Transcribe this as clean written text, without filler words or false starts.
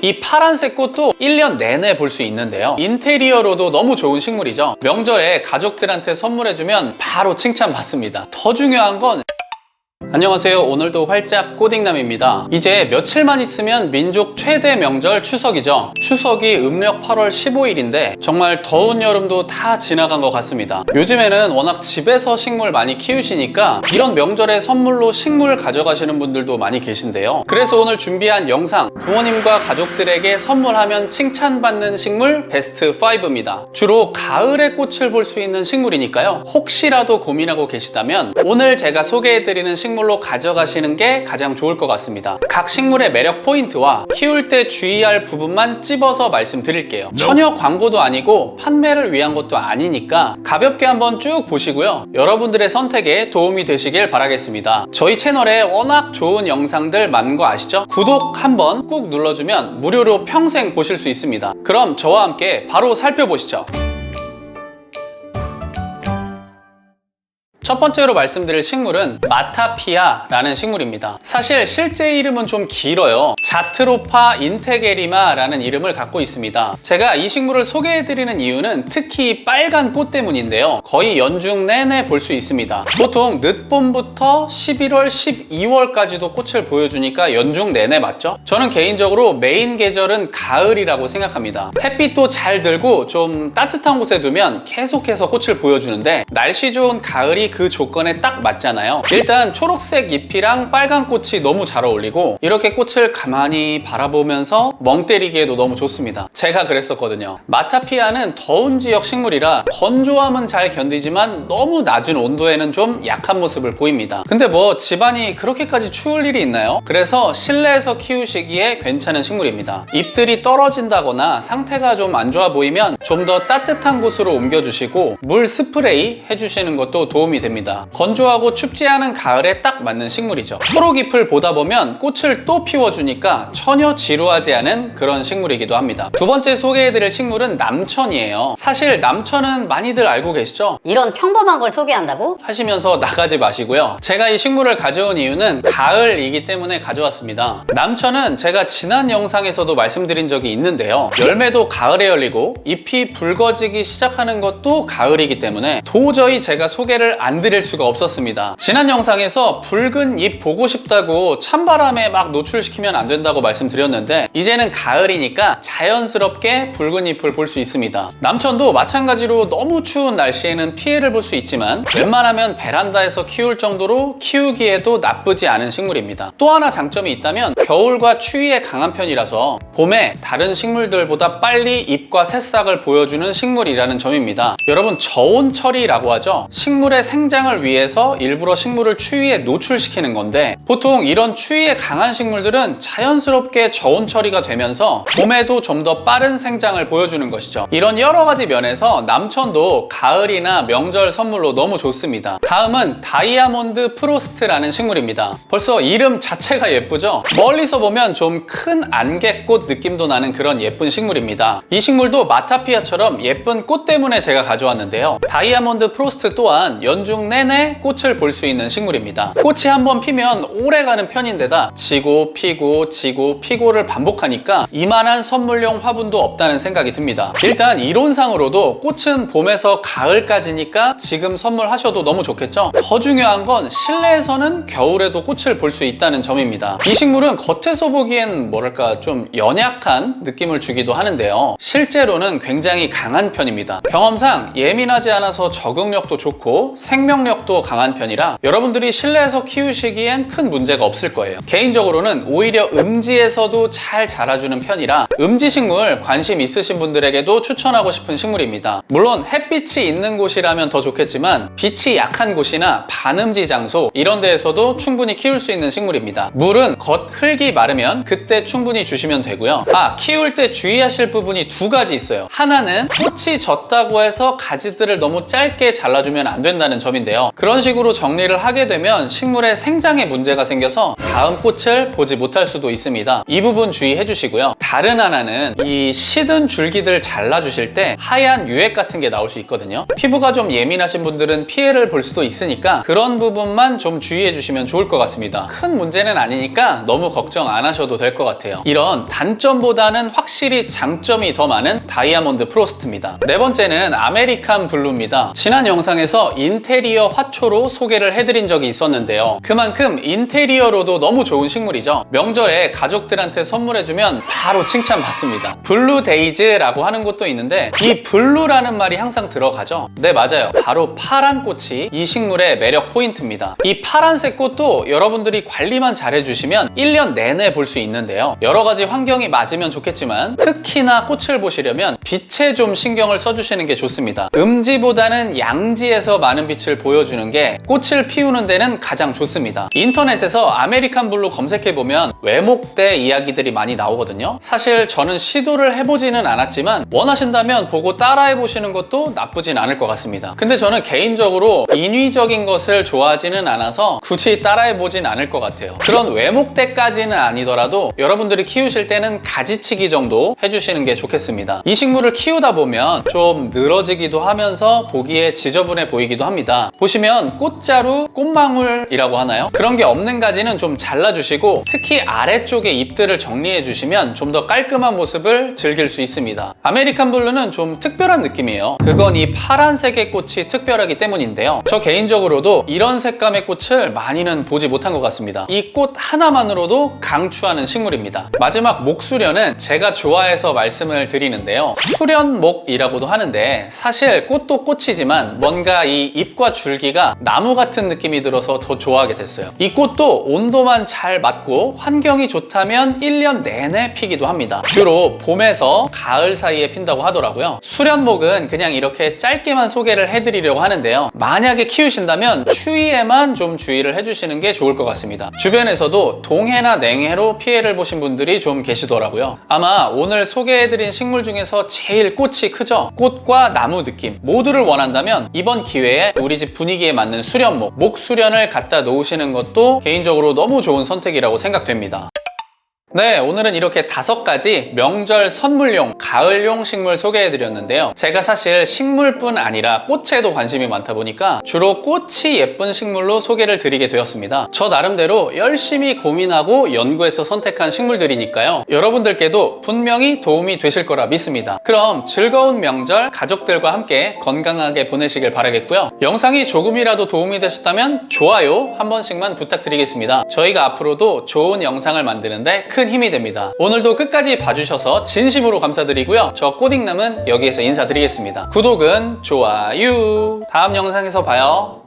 이 파란색 꽃도 1년 내내 볼 수 있는데요. 인테리어로도 너무 좋은 식물이죠. 명절에 가족들한테 선물해주면 바로 칭찬받습니다. 더 중요한 건 안녕하세요. 오늘도 활짝 꼬딩남입니다. 이제 며칠만 있으면 민족 최대 명절 추석이죠. 추석이 음력 8월 15일인데 정말 더운 여름도 다 지나간 것 같습니다. 요즘에는 워낙 집에서 식물 많이 키우시니까 이런 명절에 선물로 식물 가져가시는 분들도 많이 계신데요. 그래서 오늘 준비한 영상, 부모님과 가족들에게 선물하면 칭찬받는 식물 베스트 5입니다. 주로 가을에 꽃을 볼 수 있는 식물이니까요. 혹시라도 고민하고 계시다면 오늘 제가 소개해드리는 식물로 가져가시는 게 가장 좋을 것 같습니다. 각 식물의 매력 포인트와 키울 때 주의할 부분만 찝어서 말씀드릴게요. 전혀 광고도 아니고 판매를 위한 것도 아니니까 가볍게 한번 쭉 보시고요. 여러분들의 선택에 도움이 되시길 바라겠습니다. 저희 채널에 워낙 좋은 영상들 많은 거 아시죠? 구독 한번 꾹 눌러주면 무료로 평생 보실 수 있습니다. 그럼 저와 함께 바로 살펴보시죠. 첫 번째로 말씀드릴 식물은 마타피아라는 식물입니다. 사실 실제 이름은 좀 길어요. 자트로파 인테게리마라는 이름을 갖고 있습니다. 제가 이 식물을 소개해드리는 이유는 특히 빨간 꽃 때문인데요. 거의 연중 내내 볼 수 있습니다. 보통 늦봄부터 11월, 12월까지도 꽃을 보여주니까 연중 내내 맞죠? 저는 개인적으로 메인 계절은 가을이라고 생각합니다. 햇빛도 잘 들고 좀 따뜻한 곳에 두면 계속해서 꽃을 보여주는데 날씨 좋은 가을이 그 조건에 딱 맞잖아요. 일단 초록색 잎이랑 빨간 꽃이 너무 잘 어울리고 이렇게 꽃을 가만히 바라보면서 멍 때리기에도 너무 좋습니다. 제가 그랬었거든요. 마타피아는 더운 지역 식물이라 건조함은 잘 견디지만 너무 낮은 온도에는 좀 약한 모습을 보입니다. 근데 뭐 집안이 그렇게까지 추울 일이 있나요? 그래서 실내에서 키우시기에 괜찮은 식물입니다. 잎들이 떨어진다거나 상태가 좀 안 좋아 보이면 좀 더 따뜻한 곳으로 옮겨주시고 물 스프레이 해주시는 것도 도움이 됩니다. 건조하고 춥지 않은 가을에 딱 맞는 식물이죠. 초록잎을 보다 보면 꽃을 또 피워주니까 전혀 지루하지 않은 그런 식물이기도 합니다. 두 번째 소개해드릴 식물은 남천이에요. 사실 남천은 많이들 알고 계시죠? 이런 평범한 걸 소개한다고? 하시면서 나가지 마시고요. 제가 이 식물을 가져온 이유는 가을이기 때문에 가져왔습니다. 남천은 제가 지난 영상에서도 말씀드린 적이 있는데요. 열매도 가을에 열리고 잎이 붉어지기 시작하는 것도 가을이기 때문에 도저히 제가 소개를 안 드릴 수가 없었습니다. 지난 영상에서 붉은 잎 보고 싶다고 찬바람에 막 노출시키면 안 된다고 말씀드렸는데 이제는 가을이니까 자연스럽게 붉은 잎을 볼 수 있습니다. 남천도 마찬가지로 너무 추운 날씨에는 피해를 볼 수 있지만 웬만하면 베란다에서 키울 정도로 키우기에도 나쁘지 않은 식물입니다. 또 하나 장점이 있다면 겨울과 추위에 강한 편이라서 봄에 다른 식물들보다 빨리 잎과 새싹을 보여주는 식물이라는 점입니다. 여러분 저온처리라고 하죠? 식물의 생장을 위해서 일부러 식물을 추위에 노출시키는 건데 보통 이런 추위에 강한 식물들은 자연스럽게 저온 처리가 되면서 봄에도 좀 더 빠른 생장을 보여주는 것이죠. 이런 여러 가지 면에서 남천도 가을이나 명절 선물로 너무 좋습니다. 다음은 다이아몬드 프로스트라는 식물입니다. 벌써 이름 자체가 예쁘죠? 멀리서 보면 좀 큰 안개꽃 느낌도 나는 그런 예쁜 식물입니다. 이 식물도 마타피아처럼 예쁜 꽃 때문에 제가 가져왔는데요. 다이아몬드 프로스트 또한 연중 내내 꽃을 볼 수 있는 식물입니다. 꽃이 한번 피면 오래가는 편인데다 지고 피고 지고 피고를 반복하니까 이만한 선물용 화분도 없다는 생각이 듭니다. 일단 이론상으로도 꽃은 봄에서 가을까지니까 지금 선물하셔도 너무 좋겠죠? 더 중요한 건 실내에서는 겨울에도 꽃을 볼 수 있다는 점입니다. 이 식물은 겉에서 보기엔 뭐랄까 좀 연약한 느낌을 주기도 하는데요. 실제로는 굉장히 강한 편입니다. 경험상 예민하지 않아서 적응력도 좋고 생명력도 강한 편이라 여러분들이 실내에서 키우시기엔 큰 문제가 없을 거예요. 개인적으로는 오히려 음지에서도 잘 자라주는 편이라 음지식물 관심 있으신 분들에게도 추천하고 싶은 식물입니다. 물론 햇빛이 있는 곳이라면 더 좋겠지만 빛이 약한 곳이나 반음지 장소 이런 데에서도 충분히 키울 수 있는 식물입니다. 물은 겉 흙이 마르면 그때 충분히 주시면 되고요. 키울 때 주의하실 부분이 두 가지 있어요. 하나는 꽃이 졌다고 해서 가지들을 너무 짧게 잘라주면 안 된다는 점입니다. 점인데요. 그런 식으로 정리를 하게 되면 식물의 생장에 문제가 생겨서 다음 꽃을 보지 못할 수도 있습니다. 이 부분 주의해 주시고요. 다른 하나는 이 시든 줄기들 잘라주실 때 하얀 유액 같은 게 나올 수 있거든요. 피부가 좀 예민하신 분들은 피해를 볼 수도 있으니까 그런 부분만 좀 주의해 주시면 좋을 것 같습니다. 큰 문제는 아니니까 너무 걱정 안 하셔도 될 것 같아요. 이런 단점보다는 확실히 장점이 더 많은 다이아몬드 프로스트입니다. 네 번째는 아메리칸 블루입니다. 지난 영상에서 인테리어 화초로 소개를 해드린 적이 있었는데요. 그만큼 인테리어로도 너무 좋은 식물이죠. 명절에 가족들한테 선물해주면 바로 칭찬받습니다. 블루 데이즈라고 하는 곳도 있는데 이 블루라는 말이 항상 들어가죠. 네, 맞아요. 바로 파란 꽃이 이 식물의 매력 포인트입니다. 이 파란색 꽃도 여러분들이 관리만 잘 해주시면 1년 내내 볼 수 있는데요. 여러 가지 환경이 맞으면 좋겠지만 특히나 꽃을 보시려면 빛에 좀 신경을 써주시는 게 좋습니다. 음지보다는 양지에서 많은 빛을 보여주는 게 꽃을 피우는 데는 가장 좋습니다. 인터넷에서 아메리칸 블루 검색해보면 외목대 이야기들이 많이 나오거든요. 사실 저는 시도를 해보지는 않았지만 원하신다면 보고 따라해보시는 것도 나쁘진 않을 것 같습니다. 근데 저는 개인적으로 인위적인 것을 좋아하지는 않아서 굳이 따라해보진 않을 것 같아요. 그런 외목대까지는 아니더라도 여러분들이 키우실 때는 가지치기 정도 해주시는 게 좋겠습니다. 이 식물을 키우다 보면 좀 늘어지기도 하면서 보기에 지저분해 보이기도 합니다. 보시면 꽃자루, 꽃망울이라고 하나요? 그런 게 없는 가지는 좀 잘라주시고 특히 아래쪽에 잎들을 정리해 주시면 좀 더 깔끔한 모습을 즐길 수 있습니다. 아메리칸 블루는 좀 특별한 느낌이에요. 그건 이 파란색의 꽃이 특별하기 때문인데요. 저 개인적으로도 이런 색감의 꽃을 많이는 보지 못한 것 같습니다. 이 꽃 하나만으로도 강추하는 식물입니다. 마지막 목수련은 제가 좋아해서 말씀을 드리는데요. 수련목이라고도 하는데 사실 꽃도 꽃이지만 뭔가 이 잎과 줄기가 나무 같은 느낌이 들어서 더 좋아하게 됐어요. 이 꽃도 온도만 잘 맞고 환경이 좋다면 1년 내내 피기도 합니다. 주로 봄에서 가을 사이에 핀다고 하더라고요. 수련목은 그냥 이렇게 짧게만 소개를 해드리려고 하는데요. 만약에 키우신다면 추위에만 좀 주의를 해주시는 게 좋을 것 같습니다. 주변에서도 동해나 냉해로 피해를 보신 분들이 좀 계시더라고요. 아마 오늘 소개해드린 식물 중에서 제일 꽃이 크죠? 꽃과 나무 느낌 모두를 원한다면 이번 기회에 우리 집 분위기에 맞는 수련목, 목수련을 갖다 놓으시는 것도 개인적으로 너무 좋은 선택이라고 생각됩니다. 네, 오늘은 이렇게 5가지 명절 선물용, 가을용 식물 소개해드렸는데요. 제가 사실 식물뿐 아니라 꽃에도 관심이 많다 보니까 주로 꽃이 예쁜 식물로 소개를 드리게 되었습니다. 저 나름대로 열심히 고민하고 연구해서 선택한 식물들이니까요. 여러분들께도 분명히 도움이 되실 거라 믿습니다. 그럼 즐거운 명절 가족들과 함께 건강하게 보내시길 바라겠고요. 영상이 조금이라도 도움이 되셨다면 좋아요 한 번씩만 부탁드리겠습니다. 저희가 앞으로도 좋은 영상을 만드는데 큰 힘이 됩니다. 오늘도 끝까지 봐주셔서 진심으로 감사드리고요. 저 꼬딩남은 여기에서 인사드리겠습니다. 구독은 좋아요. 다음 영상에서 봐요.